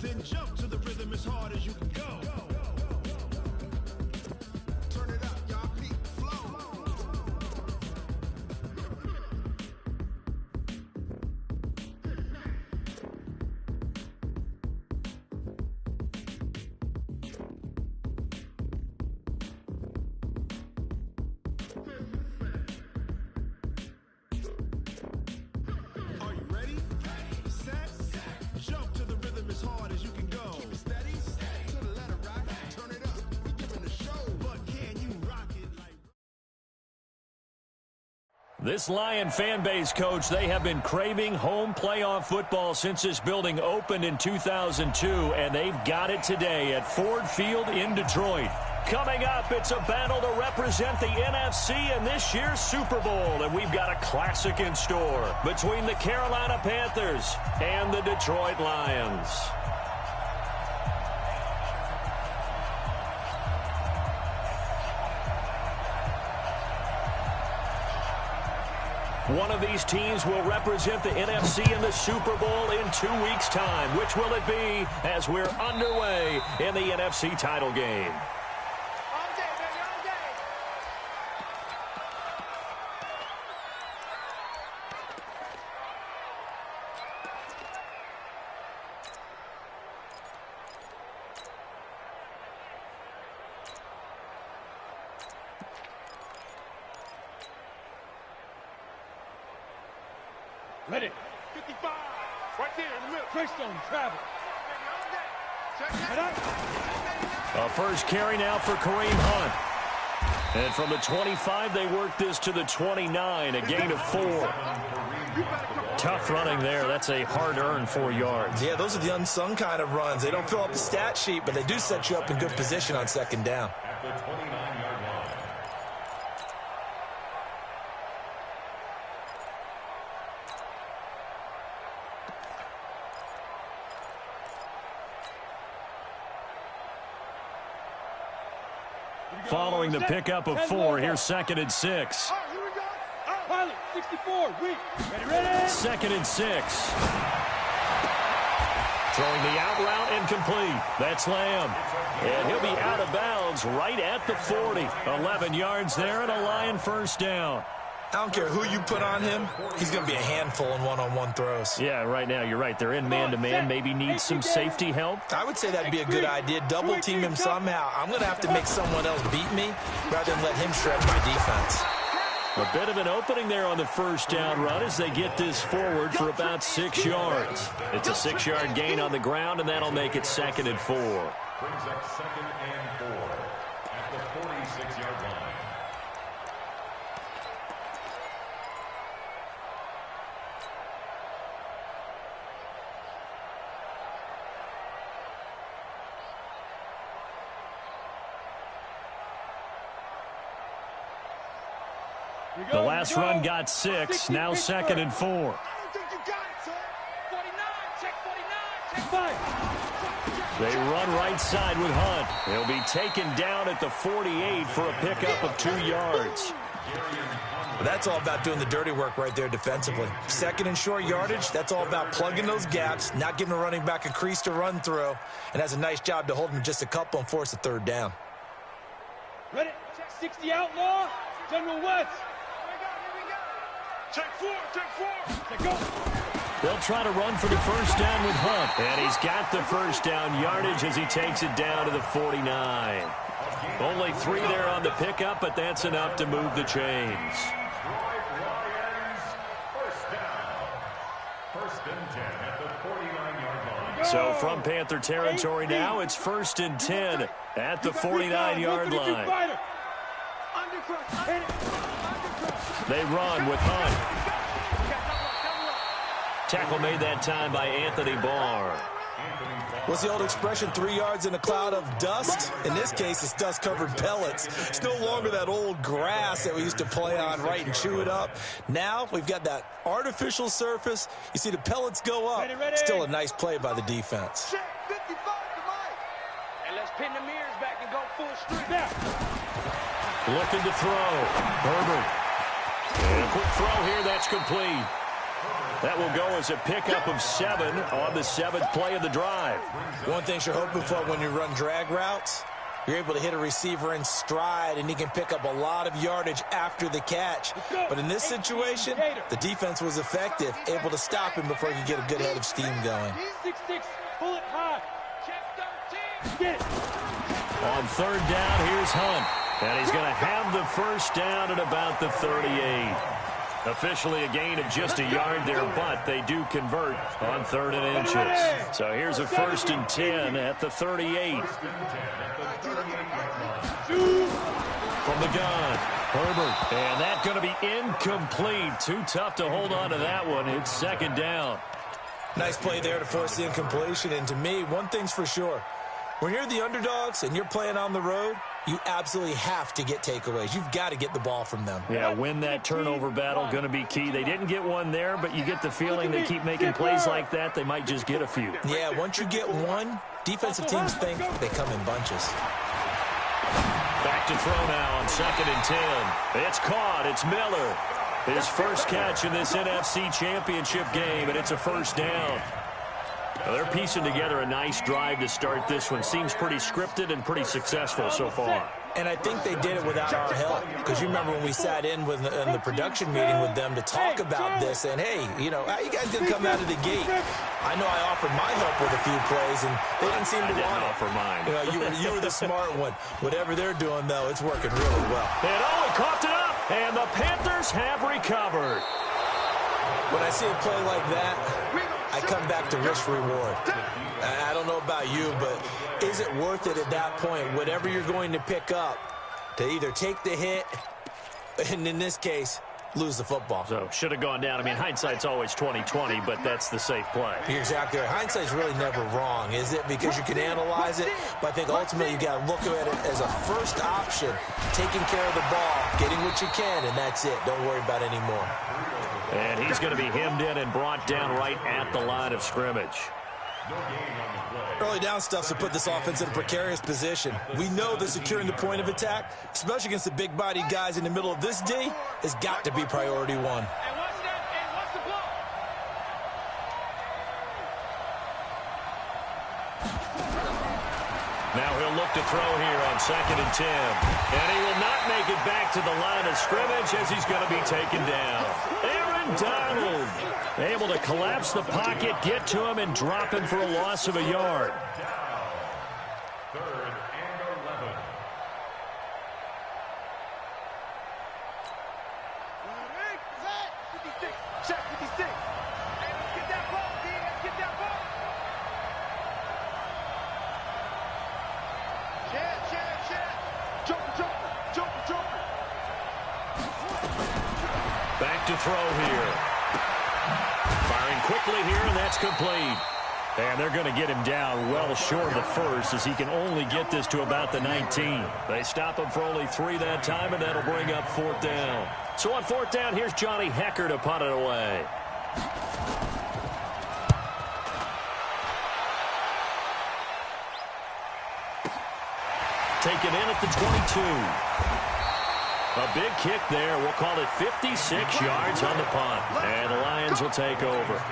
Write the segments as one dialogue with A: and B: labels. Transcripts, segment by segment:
A: Then jump to the rhythm as hard as you can go. Turn it up, y'all. Beat flow. Are you ready? Set. Jump to the rhythm as hard as you can go. Keep it steady. To the letter, right? Turn it up. We giving the show. But can you rock it like...
B: This Lion fan base, Coach, they have been craving home playoff football since this building opened in 2002, and they've got it today at Ford Field in Detroit. Coming up, it's a battle to represent the NFC in this year's Super Bowl, and we've got a classic in store between the Carolina Panthers and the Detroit Lions. One of these teams will represent the NFC in the Super Bowl in 2 weeks' time. Which will it be as we're underway in the NFC title game?
C: Ready. 55. Right there in the middle. Greystone travel.
B: A first carry now for Kareem Hunt. And from the 25, they work this to the 29, a gain of 4. Tough running there. That's a hard-earned 4 yards.
D: Yeah, those are the unsung kind of runs. They don't fill up the stat sheet, but they do set you up in good position on second down.
E: At the 29-yard line.
B: Following the pickup of 4, here's 2nd and 6.
C: Pilot, 64, ready, ready.
B: 2nd and 6. Throwing the out route incomplete. That's Lamb. And he'll be out of bounds right at the 40. 11 yards there and a Lion first down.
D: I don't care who you put on him. He's going to be a handful in one-on-one throws.
B: Yeah, right now you're right. They're in man-to-man. Maybe need some safety help.
D: I would say that'd be a good idea. Double team him somehow. I'm going to have to make someone else beat me rather than let him shred my defense.
B: A bit of an opening there on the first down run as they get this forward for about 6 yards. It's a 6-yard gain on the ground, and that'll make it 2nd and 4.
E: Brings up 2nd and 4 at the 46-yard line.
B: The last run got 6, now 2nd and 4.
C: I don't think you got it, sir. 49, check 49, check 5.
B: They run right side with Hunt. He'll be taken down at the 48 for a pickup of 2 yards.
D: That's all about doing the dirty work right there defensively. 2nd and short yardage, that's all about plugging those gaps, not giving a running back a crease to run through, and has a nice job to hold him just a couple and force a 3rd down.
C: Ready, check 60 outlaw, General West. Check 4, check 4. Check go.
B: They'll try to run for the first down with Hunt. And he's got the first down yardage as he takes it down to the 49. Only 3 there on the pickup, but that's enough to move the chains.
E: First down. 1st and 10 at the 49-yard line.
B: So from Panther territory now, it's 1st and 10 at the 49-yard line. They run with Hunt. Tackle made that time by Anthony Barr.
D: What's the old expression, 3 yards in a cloud of dust? In this case, it's dust-covered pellets. It's no longer that old grass that we used to play on, right, and chew it up. Now we've got that artificial surface. You see the pellets go up. Still a nice play by the defense.
C: Check 55 to Mike. And let's pin the mirrors back and go full strength now.
B: Looking to throw. Herbert. And a quick throw here, that's complete. That will go as a pickup of 7 on the 7th play of the drive.
D: One thing you're hoping for when you run drag routes, you're able to hit a receiver in stride, and he can pick up a lot of yardage after the catch. But in this situation, the defense was effective, able to stop him before he could get a good head of steam going.
C: 6-6, pull it high. Check 13. Get it.
B: On 3rd down, here's Hunt. And he's going to have the first down at about the 38. Officially a gain of just a yard there, but they do convert on 3rd and inches. So here's a 1st and 10 at the 38. From the gun, Herbert. And that's going to be incomplete. Too tough to hold on to that one. It's 2nd down.
D: Nice play there to force the incompletion. And to me, one thing's for sure. When you're the underdogs and you're playing on the road, you absolutely have to get takeaways. You've got to get the ball from them.
B: Yeah, win that turnover battle, going to be key. They didn't get one there, but you get the feeling they keep making plays like that, they might just get a few.
D: Yeah, once you get one, defensive teams think they come in bunches.
B: Back to throw now on 2nd and 10. It's caught. It's Miller. His first catch in this NFC Championship game, and it's a 1st down. Well, they're piecing together a nice drive to start this one. Seems pretty scripted and pretty successful so far.
D: And I think they did it without our help. Because you remember when we sat in the production meeting with them to talk about this, and hey, you know, how you guys didn't come out of the gate. I know I offered my help with a few plays, and they didn't seem to want it.
B: Offer mine.
D: You know, you were the smart one. Whatever they're doing, though, it's working really well.
B: And he coughed it up, and the Panthers have recovered.
D: When I see a play like that, I come back to risk reward. I don't know about you, but is it worth it at that point, whatever you're going to pick up, to either take the hit, and in this case, lose the football?
B: So, should have gone down. I mean, hindsight's always 20/20, but that's the safe play.
D: You're exactly right. Hindsight's really never wrong, is it? Because you can analyze it, but I think ultimately you got to look at it as a first option, taking care of the ball, getting what you can, and that's it. Don't worry about any more.
B: And he's going to be hemmed in and brought down right at the line of scrimmage.
D: Early down stuff to put this offense in a precarious position. We know that securing the point of attack, especially against the big-bodied guys in the middle of this D, has got to be priority one.
C: And watch that, and watch the block.
B: Now he'll look to throw here on 2nd and 10. And he will not make it back to the line of scrimmage as he's going to be taken down. Aaron Donald able to collapse the pocket, get to him, and drop him for a loss of a yard.
E: 3rd and 11.
C: Check 56. Hey, let's get that ball, D. Let's get that ball. Check. Joker.
B: Back to throw here. Firing quickly here, and that's complete. And they're going to get him down well short of the first, as he can only get this to about the 19. They stop him for only 3 that time, and that'll bring up 4th down. So on 4th down, here's Johnny Hekker to punt it away. Taken in at the 22. A big kick there. We'll call it 56 yards on the punt. And the Lions will take over.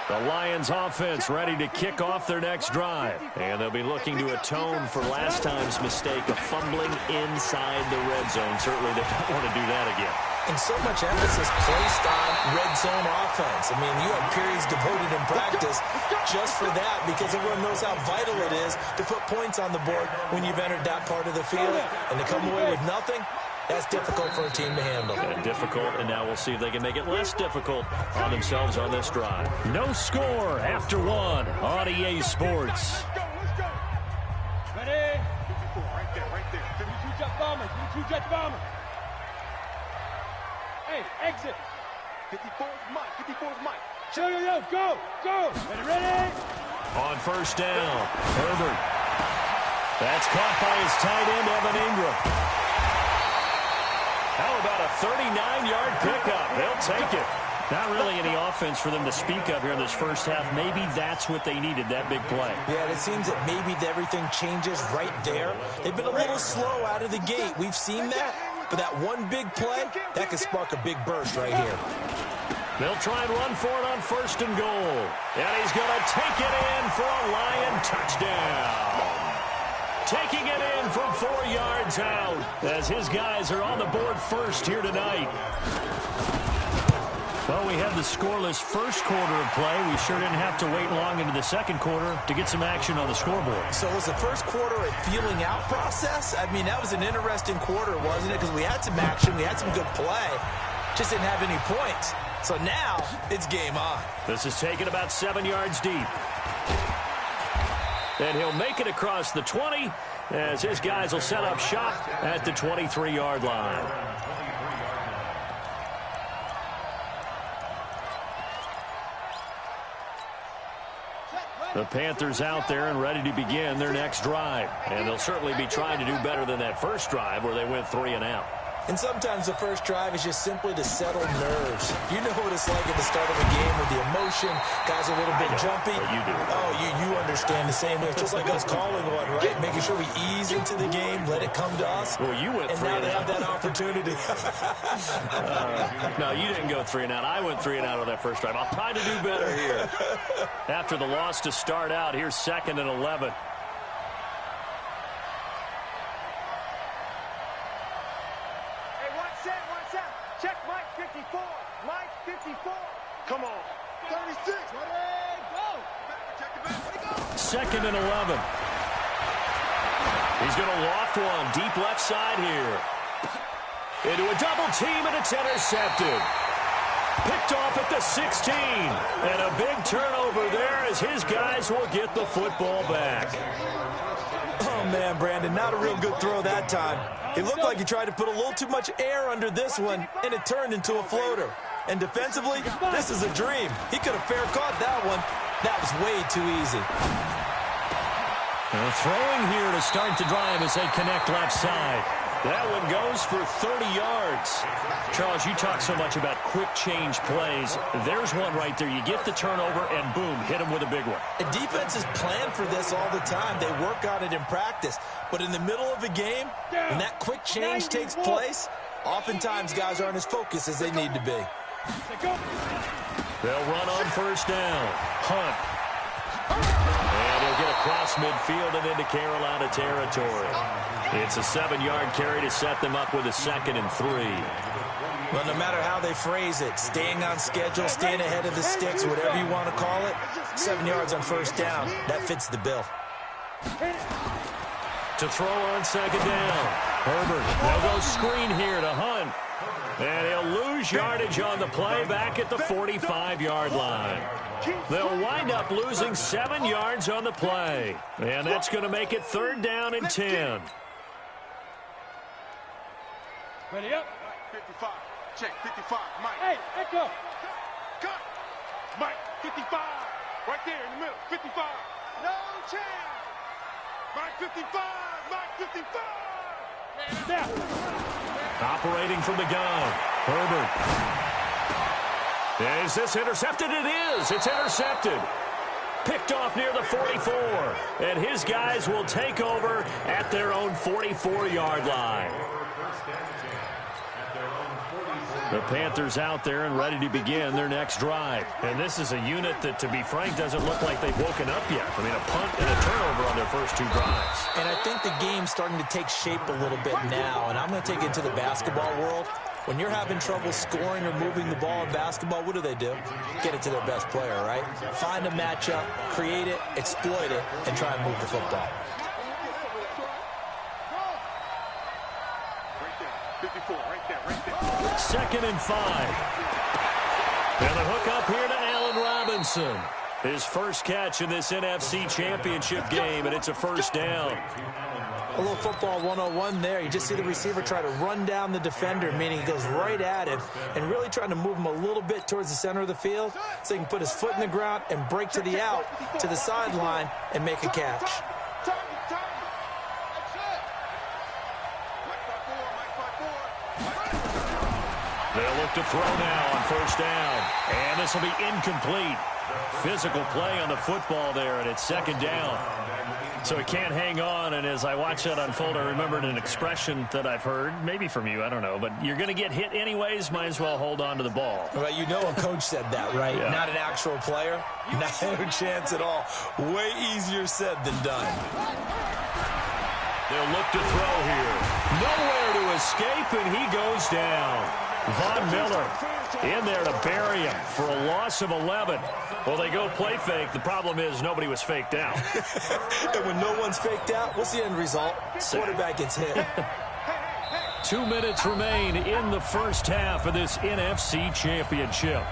B: The Lions offense ready to kick off their next drive. And they'll be looking to atone for last time's mistake of fumbling inside the red zone. Certainly they don't want to do that again.
D: And so much emphasis placed on red zone offense. I mean, you have periods devoted in practice just for that, because everyone knows how vital it is to put points on the board when you've entered that part of the field. And to come away with nothing, that's difficult for a team to handle.
B: And difficult, and now we'll see if they can make it less difficult on themselves on this drive. No score after 1 on EA Sports.
C: Let's go. Ready? Right there. 52 jet bombers. Hey, exit. 54's Mike. Yo, go. Ready?
B: On 1st down, Herbert. That's caught by his tight end, Evan Ingram. How about a 39-yard pickup? They'll take it. Not really any offense for them to speak of here in this first half. Maybe that's what they needed, that big play.
D: Yeah, it seems that maybe everything changes right there. They've been a little slow out of the gate. We've seen that. But that one big play, that could spark a big burst right here.
B: They'll try and run for it on 1st and goal. And he's going to take it in for a Lion touchdown. Taking it in from 4 yards out as his guys are on the board first here tonight. Well, we had the scoreless first quarter of play. We sure didn't have to wait long into the second quarter to get some action on the scoreboard.
D: So was the first quarter a feeling out process? I mean, that was an interesting quarter, wasn't it? Because we had some action, we had some good play, just didn't have any points. So now it's game on.
B: This is taken about 7 yards deep. And he'll make it across the 20 as his guys will set up shop at the 23-yard line. The Panthers out there and ready to begin their next drive. And they'll certainly be trying to do better than that first drive where they went 3 and out.
D: And sometimes the first drive is just simply to settle nerves. You know what it's like at the start of a game with the emotion. Guys are a little bit jumpy.
B: You do.
D: Oh, you understand the same way. It's just like us calling one, right? Making sure we ease into the game, let it come to us.
B: Well, you went 3
D: and out. And now they have that opportunity.
B: No, you didn't go 3 and out. I went 3 and out on that first drive. I'll try to do better here. After the loss to start out, here's 2nd and 11.
C: Check Mike 54. Mike 54.
A: Come on. 36. Ready, go. Check it back. Ready, go.
B: 2nd and 11. He's going to loft one deep left side here. Into a double team, and it's intercepted. Picked off at the 16. And a big turnover there as his guys will get the football back.
D: Oh, man, Brandon, not a real good throw that time. It looked like he tried to put a little too much air under this one, and it turned into a floater. And defensively, this is a dream. He could have fair caught that one. That was way too easy.
B: And throwing here to start the drive as they connect left side. That one goes for 30 yards. Charles, you talk so much about quick change plays. There's one right there. You get the turnover, and boom, hit him with a big one.
D: And defenses plan for this all the time. They work on it in practice. But in the middle of a game, when that quick change takes place, oftentimes guys aren't as focused as they need to be.
B: They'll run on 1st down. Hunt. And he'll get across midfield and into Carolina territory. It's a 7-yard carry to set them up with a 2nd and 3.
D: Well, no matter how they phrase it, staying on schedule, staying ahead of the sticks, whatever you want to call it, 7 yards on 1st down, that fits the bill.
B: To throw on 2nd down. Herbert, they'll go screen here to Hunt. And he'll lose yardage on the play back at the 45-yard line. They'll wind up losing 7 yards on the play. And that's going to make it 3rd down and 10.
C: Ready up.
A: 55. Check 55. Mike.
C: Hey, echo.
A: Cut. Mike 55. Right there in the middle. 55. No chance. Mike 55. Mike 55.
C: Now.
B: Operating from the gun. Herbert. Is this intercepted? It is. It's intercepted. Picked off near the 44. And his guys will take over at their own 44-yard line. The Panthers out there and ready to begin their next drive. And this is a unit that, to be frank, doesn't look like they've woken up yet. I mean, a punt and a turnover on their first 2 drives.
D: And I think the game's starting to take shape a little bit now. And I'm going to take it to the basketball world. When you're having trouble scoring or moving the ball in basketball, what do? Get it to their best player, right? Find a matchup, create it, exploit it, and try and move the football.
A: 54, right there.
B: 2nd and 5. And the hook up here to Allen Robinson. His first catch in this NFC Championship game, and it's a 1st down.
D: A little football 101 there. You just see the receiver try to run down the defender, meaning he goes right at him and really trying to move him a little bit towards the center of the field so he can put his foot in the ground and break to the out, to the sideline, and make a catch.
B: They'll look to throw now on 1st down. And this will be incomplete. Physical play on the football there, and it's 2nd down. So he can't hang on, and as I watch that unfold, I remembered an expression that I've heard, maybe from you, I don't know, but you're going to get hit anyways, might as well hold on to the ball.
D: Well, you know a coach said that, right?
B: Yeah.
D: Not an actual player. Not a chance at all. Way easier said than done.
B: They'll look to throw here. Nowhere to escape, and he goes down. Von Miller in there to bury him for a loss of 11. Well, they go play fake. The problem is nobody was faked out.
D: And when no one's faked out, what's the end result? Quarterback gets hit.
B: 2 minutes remain in the first half of this NFC Championship.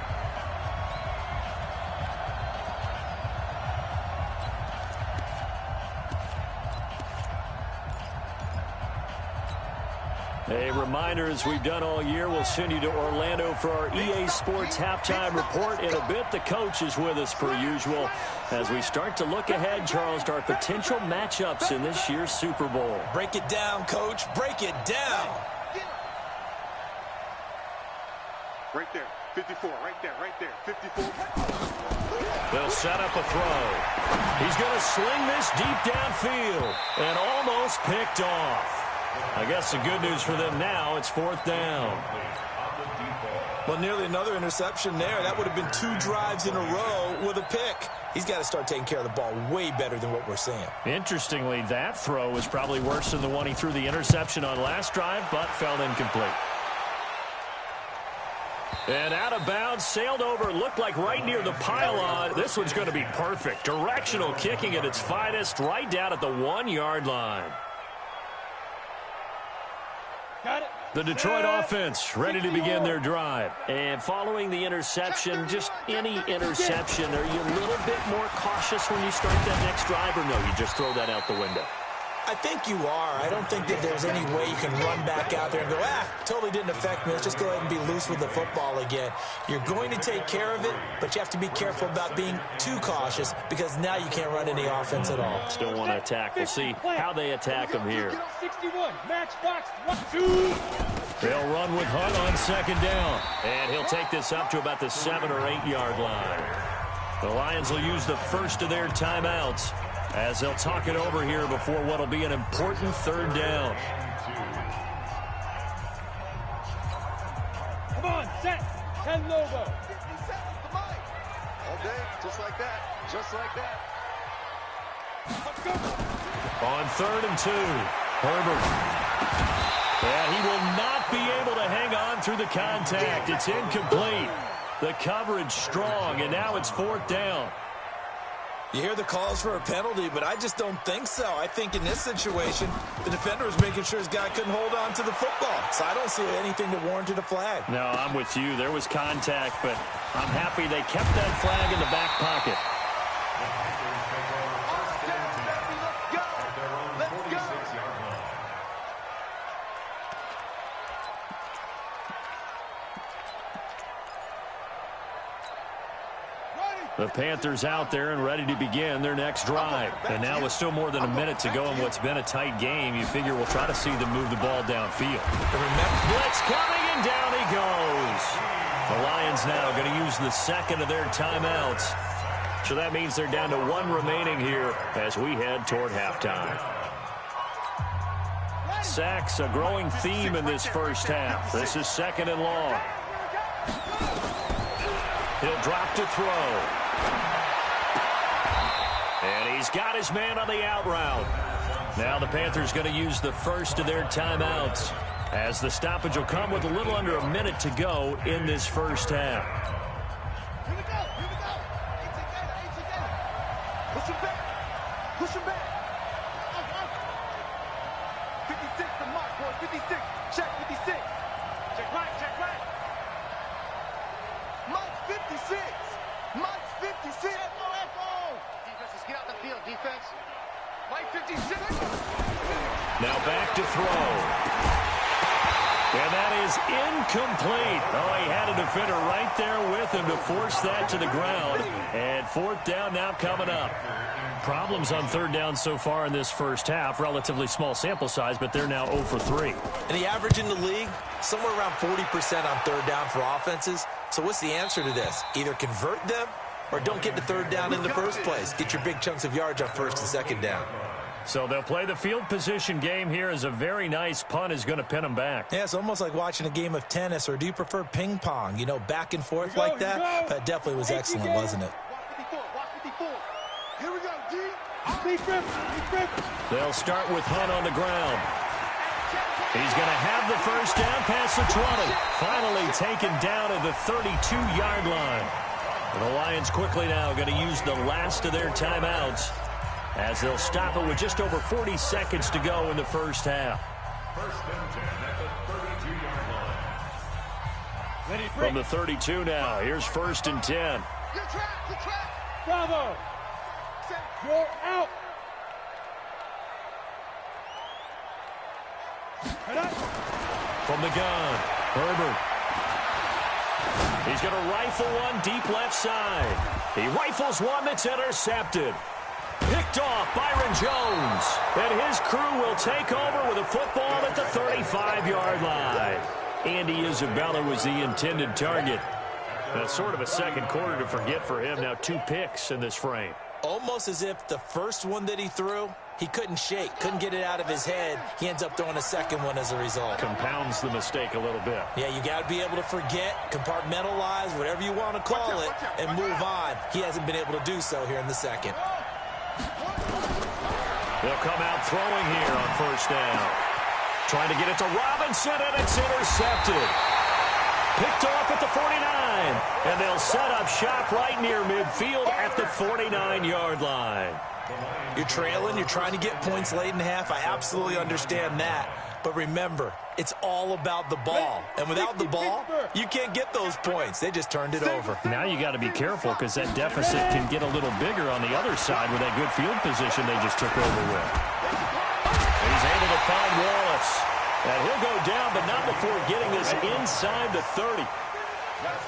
B: A reminder, as we've done all year, we'll send you to Orlando for our EA Sports halftime report. In a bit, the coach is with us per usual as we start to look ahead, Charles, to our potential matchups in this year's Super Bowl.
D: Break it down, Coach. Break it down.
F: Right there, 54, right there, 54.
B: They'll set up a throw. He's going to sling this deep downfield and almost picked off. I guess the good news for them now, it's 4th down.
D: Well, nearly another interception there. That would have been 2 drives in a row with a pick. He's got to start taking care of the ball way better than what we're seeing.
B: Interestingly, that throw was probably worse than the one he threw the interception on last drive, but fell incomplete. And out of bounds, sailed over, looked like right near the pylon. This one's going to be perfect. Directional kicking at its finest, right down at the 1-yard line. The Detroit offense ready to begin their drive. And following the interception, just any interception, are you a little bit more cautious when you start that next drive, or no, you just throw that out the window?
D: I think you are. I don't think that there's any way you can run back out there and go, totally didn't affect me. Let's just go ahead and be loose with the football again. You're going to take care of it, but you have to be careful about being too cautious because now you can't run any offense at all.
B: Still want to attack. We'll see how they attack them here.
C: 61, match box, 1, 2.
B: They'll run with Hunt on 2nd down. And he'll take this up to about the 7- or 8-yard line. The Lions will use the first of their timeouts as they'll talk it over here before what will be an important 3rd down.
C: Come on, set. 10 Lobo.
F: All day, just like that, just like that.
B: On 3rd and 2, Herbert. And he will not be able to hang on through the contact. It's incomplete. The coverage strong, and now it's 4th down.
D: You hear the calls for a penalty, but I just don't think so. I think in this situation, the defender was making sure his guy couldn't hold on to the football. So I don't see anything that warranted a flag.
B: No, I'm with you. There was contact, but I'm happy they kept that flag in the back pocket. The Panthers out there and ready to begin their next drive. And now with still more than a minute to go in what's been a tight game, you figure we'll try to see them move the ball downfield. Blitz coming, and down he goes. The Lions now going to use the 2nd of their timeouts. So that means they're down to 1 remaining here as we head toward halftime. Sacks, a growing theme in this first half. This is 2nd and long. He'll drop to throw. And he's got his man on the out route. Now the Panthers going to use the first of their timeouts as the stoppage will come with a little under a minute to go in this first half.
C: Here we go. Push him back. Push him back. 56 to mark, boy. 56. Check 56. Check right. Mike 56. Mike 56. Defense, get out the field, defense. Mike 56.
B: Now back to throw. And that is incomplete. Oh, he had a defender right there with him to force that to the ground. And 4th down now coming up. Problems on 3rd down so far in this first half. Relatively small sample size, but they're now 0 for 3.
D: And the average in the league, somewhere around 40% on 3rd down for offenses. So what's the answer to this? Either convert them or don't get to 3rd down in the first place. Get your big chunks of yards on 1st and 2nd down.
B: So they'll play the field position game here as a very nice punt is going to pin them back.
D: Yeah, it's almost like watching a game of tennis, or do you prefer ping pong? You know, back and forth like that? That definitely was excellent, wasn't it?
C: Watch 54. Here we go, D.
B: They'll start with Hunt on the ground. He's going to have the first down past the 20. Finally taken down at the 32-yard line. The Lions quickly now going to use the last of their timeouts as they'll stop it with just over 40 seconds to go in the first half.
E: First and 10 at the 32-yard line.
B: From the 32 now, here's first and 10.
C: You're trapped.
G: Bravo. You're out.
B: From the gun, Herbert. He's going to rifle one deep left side. He rifles one that's intercepted. Picked off Byron Jones. And his crew will take over with a football at the 35-yard line. Andy Isabella was the intended target. That's sort of a second quarter to forget for him. Now 2 picks in this frame.
D: Almost as if the first one that he threw, he couldn't shake, couldn't get it out of his head. He ends up throwing a second one as a result.
B: Compounds the mistake a little bit.
D: Yeah, you got to be able to forget, compartmentalize, whatever you want to call it, and move on. He hasn't been able to do so here in the second.
B: They'll come out throwing here on first down. Trying to get it to Robinson, and it's intercepted. Picked off at the 49, and they'll set up shop right near midfield at the 49-yard line.
D: You're trailing, you're trying to get points late in the half. I absolutely understand that. But remember, it's all about the ball. And without the ball, you can't get those points. They just turned it over.
B: Now you got to be careful because that deficit can get a little bigger on the other side with that good field position they just took over with. He's able to find Wallace. And he'll go down, but not before getting this inside the 30.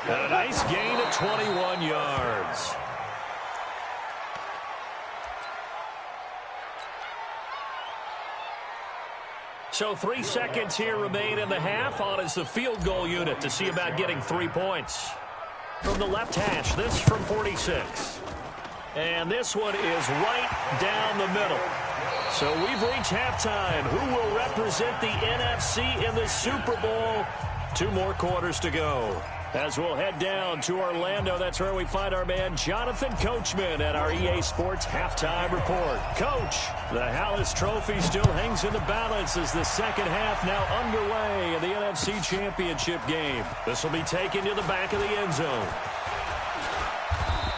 B: And a nice gain of 21 yards. So 3 seconds here remain in the half. On is the field goal unit to see about getting 3 points. From the left hash, this from 46. And this one is right down the middle. So we've reached halftime. Who will represent the NFC in the Super Bowl? 2 more quarters to go. As we'll head down to Orlando, that's where we find our man Jonathan Coachman at our EA Sports Halftime Report. Coach, the Hallis Trophy still hangs in the balance as the second half now underway in the NFC Championship game. This will be taken to the back of the end zone.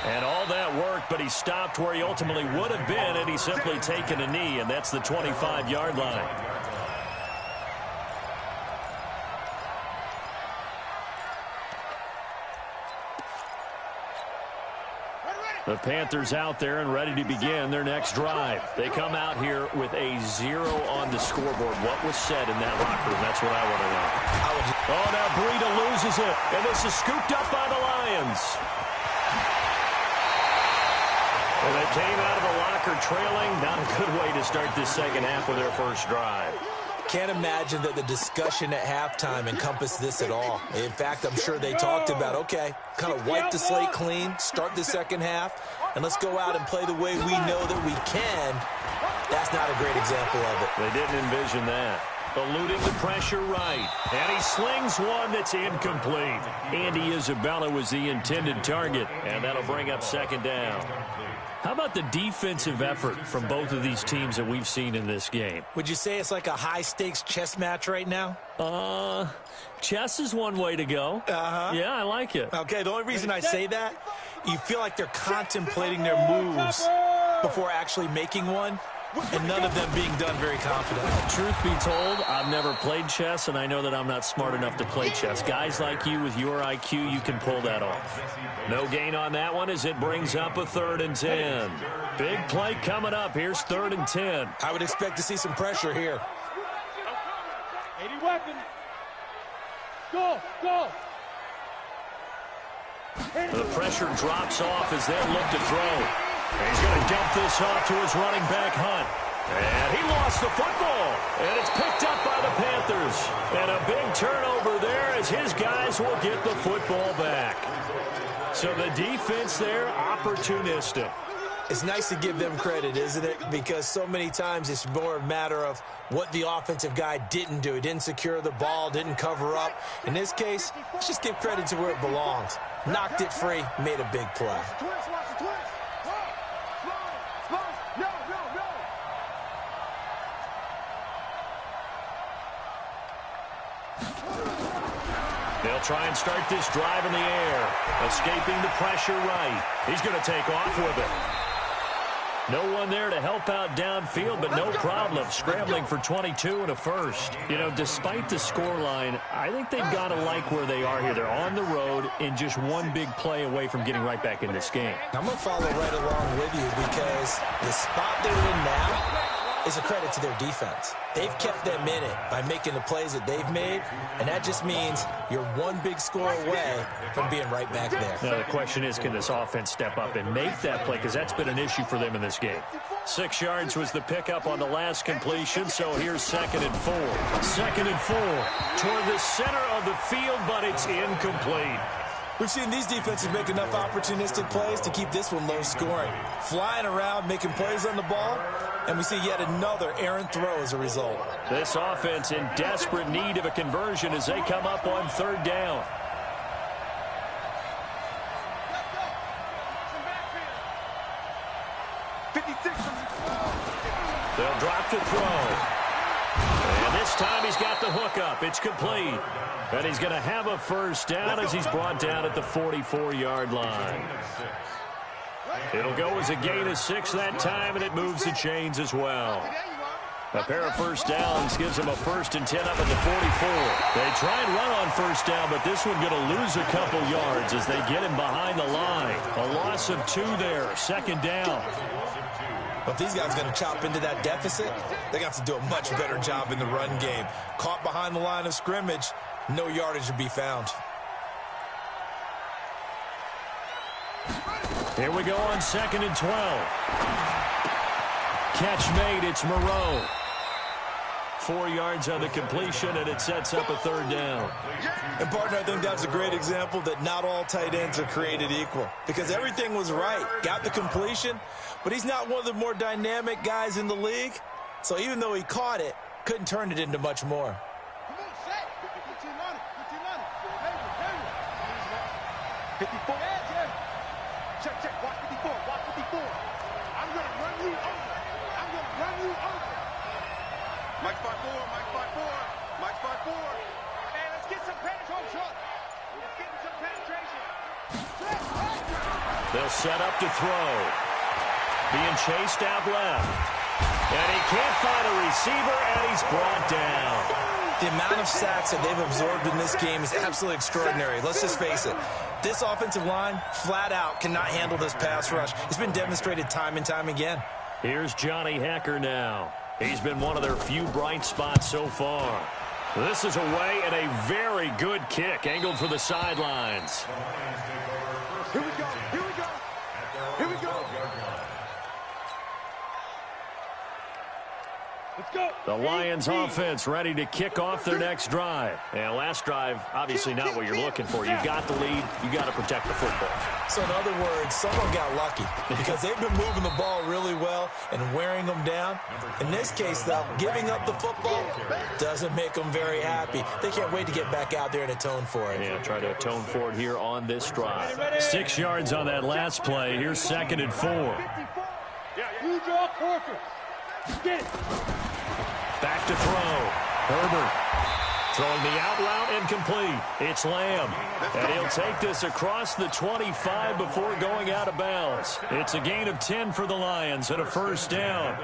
B: And all that worked, but he stopped where he ultimately would have been, and he's simply taken a knee, and that's the 25-yard line. The Panthers out there and ready to begin their next drive. They come out here with a 0 on the scoreboard. What was said in that locker room? That's what I want to know. Oh, now Breida loses it, and this is scooped up by the Lions. And they came out of the locker trailing. Not a good way to start this second half of their first drive.
D: Can't imagine that the discussion at halftime encompassed this at all. In fact, I'm sure they talked about, okay, kind of wipe the slate clean, start the second half, and let's go out and play the way we know that we can. That's not a great example of it.
B: They didn't envision that. Eluding the pressure right. And he slings one that's incomplete. Andy Isabella was the intended target, and that'll bring up second down. How about the defensive effort from both of these teams that we've seen in this game?
D: Would you say it's like a high-stakes chess match right now?
B: Chess is one way to go. Yeah, I like it.
D: Okay, the only reason I say that, you feel like they're contemplating their moves before actually making one, and none of them being done very confidently.
B: Truth be told, I've never played chess, and I know that I'm not smart enough to play chess. Guys like you with your IQ, you can pull that off. No gain on that one as it brings up a 3rd and 10. Big play coming up. Here's 3rd and 10.
D: I would expect to see some pressure here.
G: 80 weapons. Go.
B: The pressure drops off as they look to throw. He's going to dump this off to his running back, Hunt. And he lost the football. And it's picked up by the Panthers. And a big turnover there as his guys will get the football back. So the defense there, opportunistic.
D: It's nice to give them credit, isn't it? Because so many times it's more a matter of what the offensive guy didn't do. He didn't secure the ball, didn't cover up. In this case, let's just give credit to where it belongs. Knocked it free, made a big play.
B: They'll try and start this drive in the air. Escaping the pressure right. He's going to take off with it. No one there to help out downfield, but no problem. Scrambling for 22 and a first. You know, despite the scoreline, I think they've got to like where they are here. They're on the road and just one big play away from getting right back in this game.
D: I'm going to follow right along with you because the spot they're in now is a credit to their defense. They've kept them in it by making the plays that they've made, and that just means you're one big score away from being right back there.
B: Now, the question is, can this offense step up and make that play? Because that's been an issue for them in this game. 6 yards was the pickup on the last completion, so here's 2nd and 4. 2nd and 4 toward the center of the field, but it's incomplete.
D: We've seen these defenses make enough opportunistic plays to keep this one low scoring. Flying around, making plays on the ball, and we see yet another errant throw as a result.
B: This offense in desperate need of a conversion as they come up on 3rd down. They'll drop to throw. And this time he's got the hook up. It's complete. And he's going to have a first down as he's brought down at the 44-yard line. It'll go as a gain of 6 that time, and it moves the chains as well. A pair of first downs gives them a 1st and 10 up at the 44. They try and run on first down, but this one going to lose a couple yards as they get him behind the line. A loss of 2 there, 2nd down.
D: But if these guys are going to chop into that deficit, they got to do a much better job in the run game. Caught behind the line of scrimmage, no yardage to be found.
B: Here we go on 2nd and 12. Catch made, it's Moreau. 4 yards on the completion, and it sets up a 3rd down.
D: And, partner, I think that's a great example that not all tight ends are created equal. Because everything was right. Got the completion, but he's not one of the more dynamic guys in the league. So even though he caught it, couldn't turn it into much more.
C: 54. Check, watch 54, watch 54. I'm going to run you over. I'm going to run you over.
F: Mike 5-4, Mike 5-4, Mike 5-4.
C: Hey, let's get some penetration. Let's get some penetration.
B: They'll set up to throw. Being chased out left. And he can't find a receiver, and he's brought down.
D: The amount of sacks that they've absorbed in this game is absolutely extraordinary. Let's just face it. This offensive line, flat out, cannot handle this pass rush. It's been demonstrated time and time again.
B: Here's Johnny Hekker now. He's been one of their few bright spots so far. This is away and a very good kick, angled for the sidelines.
C: Here we go, here we go, here we go. Let's go.
B: The Lions offense ready to kick off their next drive. And last drive, obviously not what you're looking for. You got the lead. You got to protect the football.
D: So in other words, someone got lucky because they've been moving the ball really well and wearing them down. In this case, though, giving up the football doesn't make them very happy. They can't wait to get back out there and atone for it.
B: Yeah, try to atone for it here on this drive. 6 yards on that last play. Here's 2nd and 4.
G: You draw quarter. Get it.
B: Back to throw. Herbert throwing the out route incomplete. It's Lamb. And he'll take this across the 25 before going out of bounds. It's a gain of 10 for the Lions and a first down.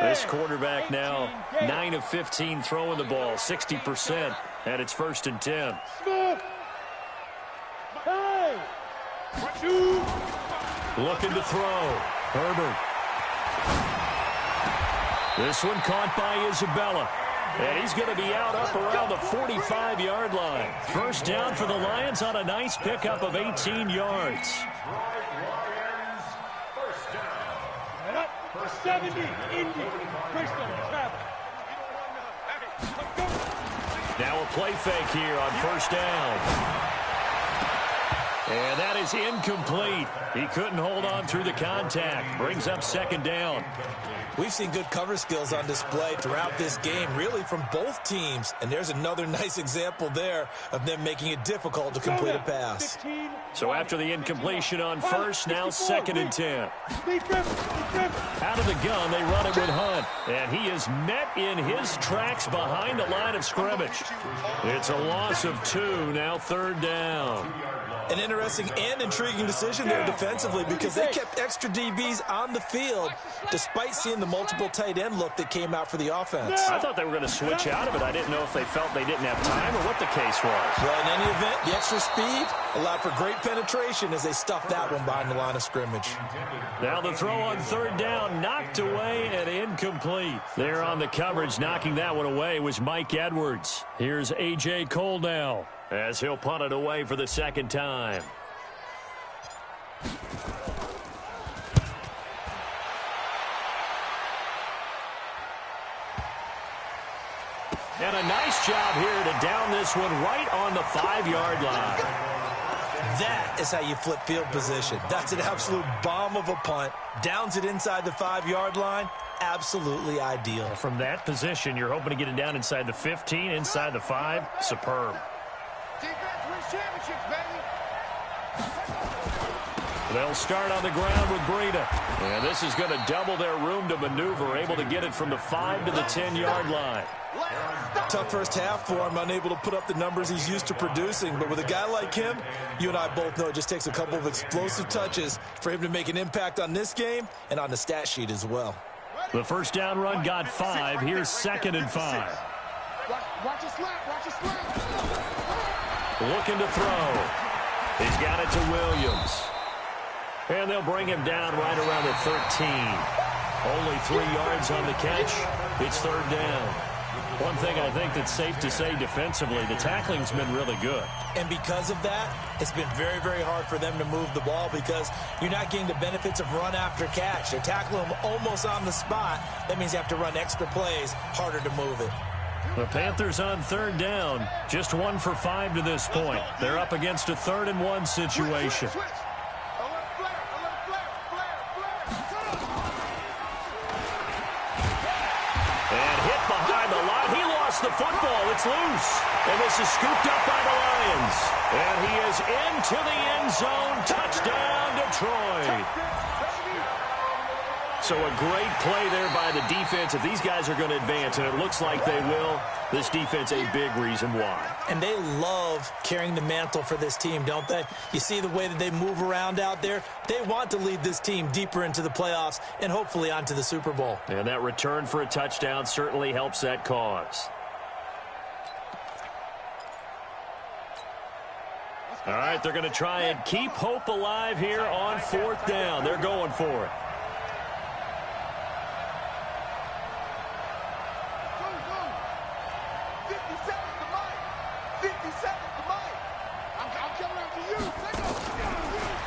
B: This quarterback now 9 of 15 throwing the ball, 60%. And it's 1st and 10.
G: Hey!
B: Looking to throw. Herbert. This one caught by Isabella. And he's going to be out up around the 45-yard line. First down for the Lions on a nice pickup of 18 yards.
G: 70, Indy, Bristol, travel.
B: Now a play fake here on first down. And that is incomplete. He couldn't hold on through the contact. Brings up second down.
D: We've seen good cover skills on display throughout this game, really from both teams. And there's another nice example there of them making it difficult to complete a pass.
B: So after the incompletion on first, now second and 10. Out of the gun, they run it with Hunt. And he is met in his tracks behind the line of scrimmage. It's a loss of 2, now third down.
D: An interesting and intriguing decision there defensively because they kept extra DBs on the field despite seeing the multiple tight end look that came out for the offense.
B: I thought they were going to switch out of it. I didn't know if they felt they didn't have time or what the case was.
D: Well, in any event, the extra speed allowed for great penetration as they stuffed that one behind the line of scrimmage.
B: Now the throw on third down, knocked away and incomplete. There on the coverage, knocking that one away was Mike Edwards. Here's A.J. Cole now, as he'll punt it away for the second time. And a nice job here to down this one right on the 5-yard line.
D: That is how you flip field position. That's an absolute bomb of a punt. Downs it inside the 5-yard line. Absolutely ideal.
B: From that position, you're hoping to get it down inside the 15, inside the 5. Superb.
C: Defense wins championships, baby.
B: They'll start on the ground with Breida. And this is going to double their room to maneuver, able to get it from the 5 to the 10-yard line.
D: Tough first half for him, unable to put up the numbers he's used to producing. But with a guy like him, you and I both know it just takes a couple of explosive touches for him to make an impact on this game and on the stat sheet as well.
B: The first down run got 5. Here's second and 5.
C: Watch it slap. Watch it slap.
B: Looking to throw. He's got it to Williams. And they'll bring him down right around the 13. Only 3 yards on the catch. It's third down. One thing I think that's safe to say defensively, the tackling's been really good.
D: And because of that, it's been very, very hard for them to move the ball because you're not getting the benefits of run after catch. They're tackling them almost on the spot. That means you have to run extra plays, harder to move it.
B: The Panthers on third down, just 1 for 5 to this point. They're up against a 3rd and 1 situation. The football, it's loose, and this is scooped up by the Lions, and he is into the end zone. Touchdown, Detroit. So a great play there by the defense. If these guys are going to advance, and it looks like they will, this defense a big reason why.
D: And they love carrying the mantle for this team, don't they? You see the way that they move around out there? They want to lead this team deeper into the playoffs and hopefully onto the Super Bowl.
B: And that return for a touchdown certainly helps that cause. All right, they're going to try and keep hope alive here on 4th down. They're going for it.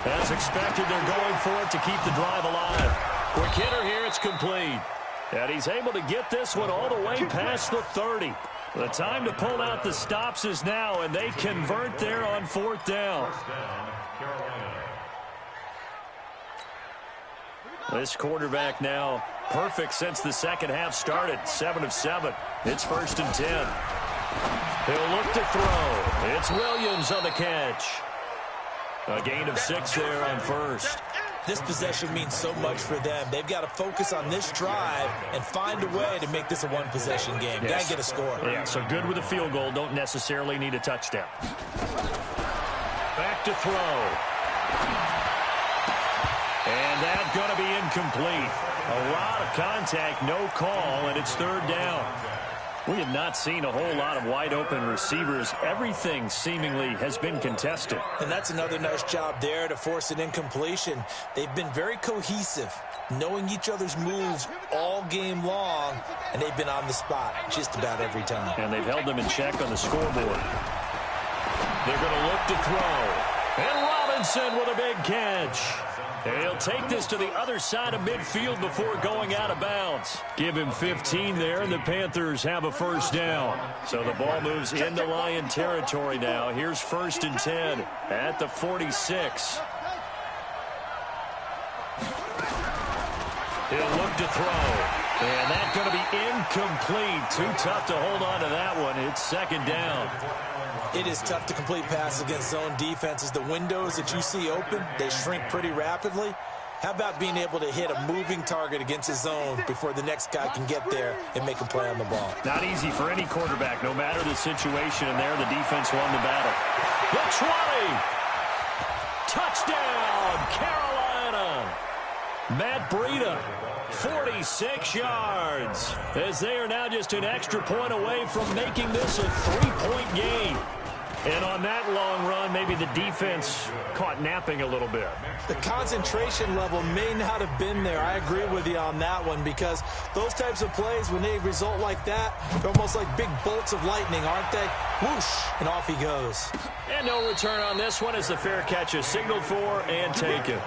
B: As expected, they're going for it to keep the drive alive. Quick hitter here, it's complete. And he's able to get this one all the way past the 30. The time to pull out the stops is now, and they convert there on 4th down. This quarterback now perfect since the second half started. 7 of 7. It's 1st and 10. He'll look to throw. It's Williams on the catch. A gain of 6 there on first.
D: This possession means so much for them. They've got to focus on this drive and find a way to make this a one-possession game.
B: Yes.
D: Got to get a score.
B: Yeah, so good with a field goal. Don't necessarily need a touchdown. Back to throw. And that's going to be incomplete. A lot of contact, no call, and it's 3rd down. We have not seen a whole lot of wide-open receivers. Everything seemingly has been contested.
D: And that's another nice job there to force an incompletion. They've been very cohesive, knowing each other's moves all game long, and they've been on the spot just about every time.
B: And they've held them in check on the scoreboard. They're going to look to throw. And Robinson with a big catch. He'll take this to the other side of midfield before going out of bounds. Give him 15 there, and the Panthers have a first down. So the ball moves into Lion territory now. Here's 1st and 10 at the 46. He'll look to throw. And that's going to be incomplete. Too tough to hold on to that one. It's 2nd down.
D: It is tough to complete pass against zone defenses. The windows that you see open, they shrink pretty rapidly. How about being able to hit a moving target against a zone before the next guy can get there and make a play on the ball?
B: Not easy for any quarterback, no matter the situation. And there, the defense won the battle. The 20. Touchdown, Carolina. Matt Breida, 46 yards, as they are now just an extra point away from making this a 3-point game. And on that long run, maybe the defense caught napping a little bit.
D: The concentration level may not have been there. I agree with you on that one, because those types of plays, when they result like that, they're almost like big bolts of lightning, aren't they? Whoosh, and off he goes.
B: And no return on this one as the fair catch is signaled for and taken.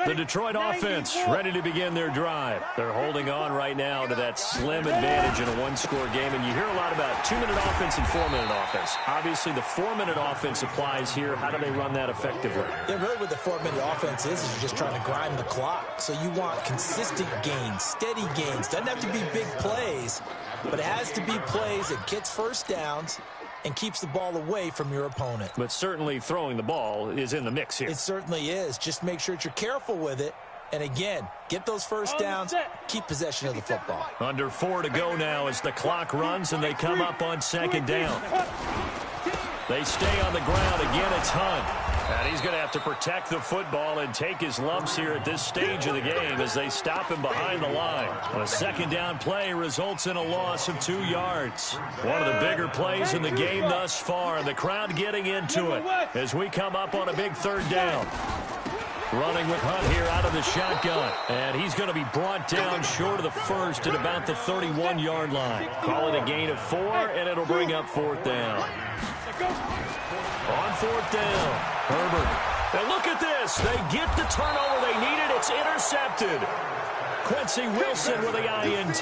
B: The Detroit offense ready to begin their drive. They're holding on right now to that slim advantage in a one-score game. And you hear a lot about 2-minute offense and 4-minute offense. Obviously, the 4-minute offense applies here. How do they run that effectively?
D: Yeah, really what the 4-minute offense is you're just trying to grind the clock. So you want consistent gains, steady gains. Doesn't have to be big plays, but it has to be plays that gets first downs and keeps the ball away from your opponent.
B: But certainly throwing the ball is in the mix here.
D: It certainly is. Just make sure that you're careful with it. And again, get those first downs, keep possession of the football.
B: Under 4 to go now as the clock runs and they come up on 2nd down. They stay on the ground. Again, it's Hunt. And he's going to have to protect the football and take his lumps here at this stage of the game as they stop him behind the line. A 2nd down play results in a loss of 2 yards. One of the bigger plays in the game thus far. The crowd getting into it as we come up on a big 3rd down. Running with Hunt here out of the shotgun. And he's going to be brought down short of the first at about the 31-yard line. Call it a gain of 4, and it'll bring up 4th down. On 4th down, Herbert. Now look at this. They get the turnover they needed. It's intercepted. Quincy Wilson with the INT.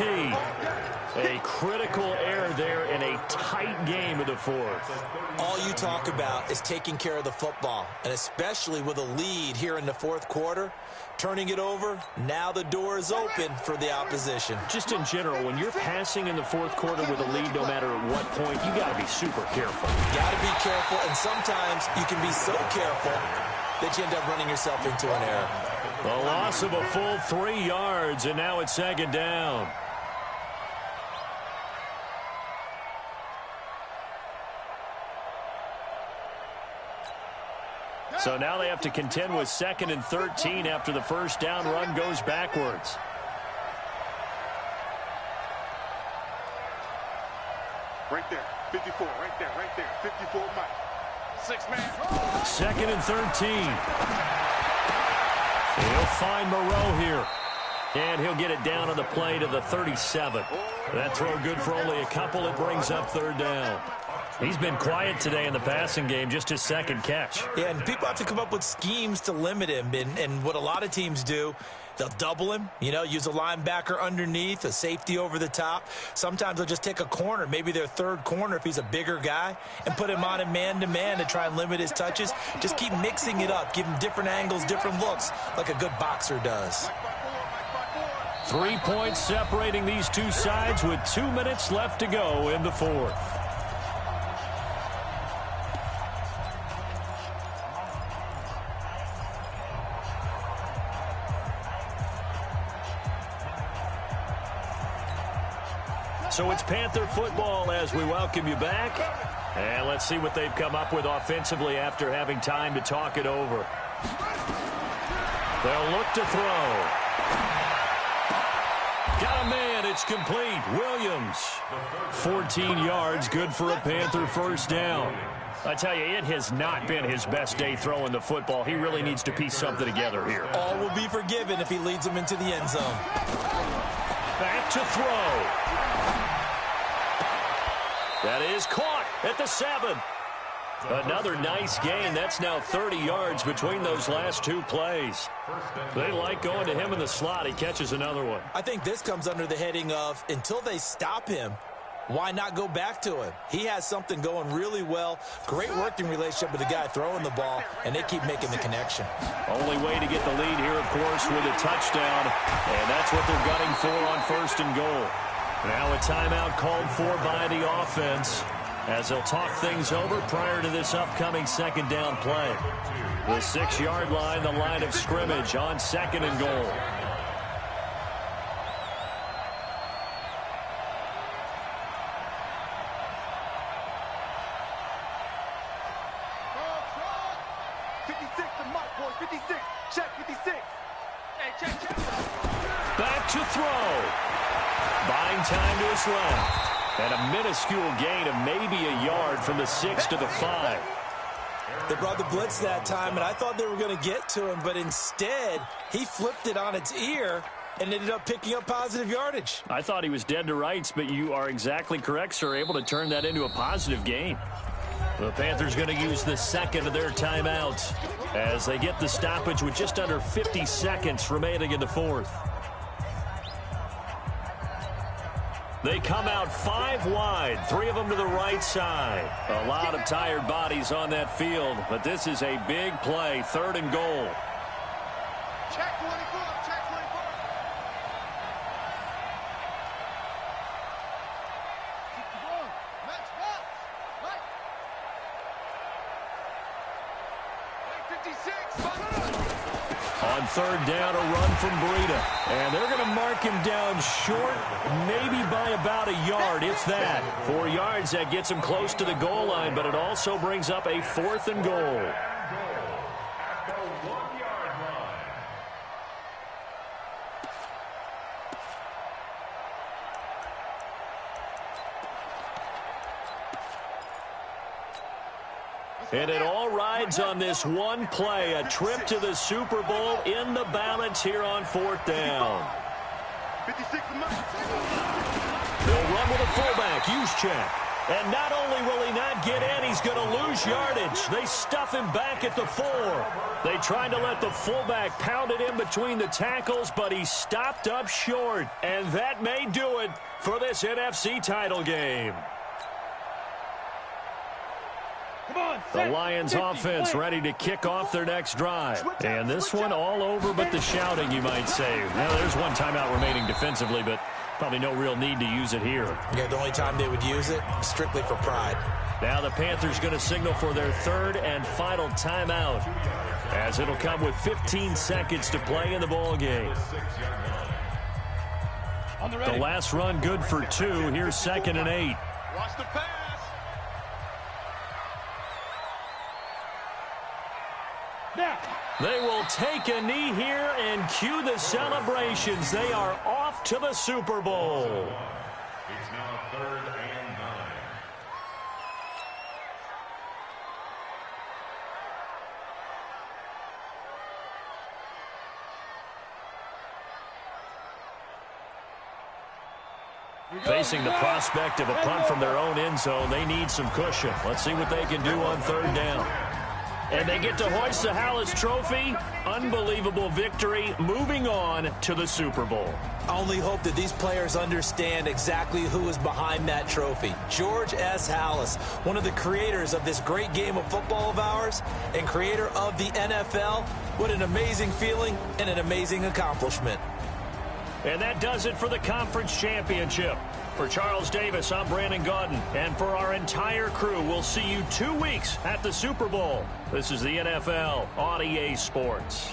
B: A critical error there in a tight game of the 4th.
D: All you talk about is taking care of the football, and especially with a lead here in the 4th quarter. Turning it over, now the door is open for the opposition.
B: Just in general, when you're passing in the 4th quarter with a lead, no matter at what point, you got to be super careful.
D: You got to be careful, and sometimes you can be so careful that you end up running yourself into an error.
B: A loss of a full 3 yards, and now it's 2nd down. So now they have to contend with 2nd and 13 after the first down run goes backwards.
F: Right there, 54, right there, 54 Mike. 6-man.
B: 2nd and 13. He'll find Moreau here. And he'll get it down on the play to the 37. That throw good for only a couple. It brings up 3rd down. He's been quiet today in the passing game, just his 2nd catch.
D: Yeah, and people have to come up with schemes to limit him. And what a lot of teams do, they'll double him, use a linebacker underneath, a safety over the top. Sometimes they'll just take a corner, maybe their 3rd corner if he's a bigger guy, and put him on him man-to-man to try and limit his touches. Just keep mixing it up, give him different angles, different looks, like a good boxer does.
B: 3 points separating these two sides with 2 minutes left to go in the 4th. So it's Panther football as we welcome you back. And let's see what they've come up with offensively after having time to talk it over. They'll look to throw. Got a man. It's complete. Williams. 14 yards. Good for a Panther first down. I tell you, it has not been his best day throwing the football. He really needs to piece something together here.
D: All will be forgiven if he leads them into the end zone.
B: Back to throw. That is caught at the 7. Another nice gain. That's now 30 yards between those last two plays. They like going to him in the slot. He catches another one.
D: I think this comes under the heading of until they stop him, why not go back to him? He has something going really well. Great working relationship with the guy throwing the ball, and they keep making the connection.
B: Only way to get the lead here, of course, with a touchdown, and that's what they're gunning for on 1st and goal. Now a timeout called for by the offense as they'll talk things over prior to this upcoming 2nd down play. The 6-yard line, the line of scrimmage on 2nd and goal. Back to throw. Buying time to his left. And a minuscule gain of maybe a yard from the 6 to the 5.
D: They brought the blitz that time, and I thought they were going to get to him, but instead he flipped it on its ear and ended up picking up positive yardage.
B: I thought he was dead to rights, but you are exactly correct, sir. Able to turn that into a positive gain. The Panthers going to use the 2nd of their timeouts as they get the stoppage with just under 50 seconds remaining in the 4th. They come out 5 wide, 3 of them to the right side. A lot of tired bodies on that field, but this is a big play, 3rd and goal.
C: Check 24, check 24. Keep going. Match box. Right. 56.
B: On 3rd down, a run from Breida. And they're going to mark him down short, maybe by about a yard, if that. 4 yards, that gets him close to the goal line, but it also brings up a 4th and goal.
E: At the 1-yard line.
B: And it all rides on this one play, a trip to the Super Bowl in the balance here on 4th down.
F: 56.
B: They'll run with a fullback, Juszczyk. And not only will he not get in, he's going to lose yardage. They stuff him back at the 4. They tried to let the fullback pound it in between the tackles, but he stopped up short. And that may do it for this NFC title game. The Lions offense ready to kick off their next drive. And this one all over but the shouting, you might say. Now, there's one timeout remaining defensively, but probably no real need to use it here.
D: Yeah, the only time they would use it, strictly for pride.
B: Now the Panthers going to signal for their 3rd and final timeout, as it'll come with 15 seconds to play in the ball game. The last run good for 2. Here's 2nd and 8.
C: Watch the pass.
B: They will take a knee here and cue the celebrations. They are off to the Super Bowl.
E: It's now 3rd and 9.
B: Facing the prospect of a punt from their own end zone, they need some cushion. Let's see what they can do on 3rd down. And they get to hoist the Hallis Trophy. Unbelievable victory, moving on to the Super Bowl.
D: I only hope that these players understand exactly who is behind that trophy. George S. Halas, one of the creators of this great game of football of ours and creator of the NFL. What an amazing feeling and an amazing accomplishment.
B: And that does it for the conference championship. For Charles Davis, I'm Brandon Gaudin. And for our entire crew, we'll see you 2 weeks at the Super Bowl. This is the NFL on EA Sports.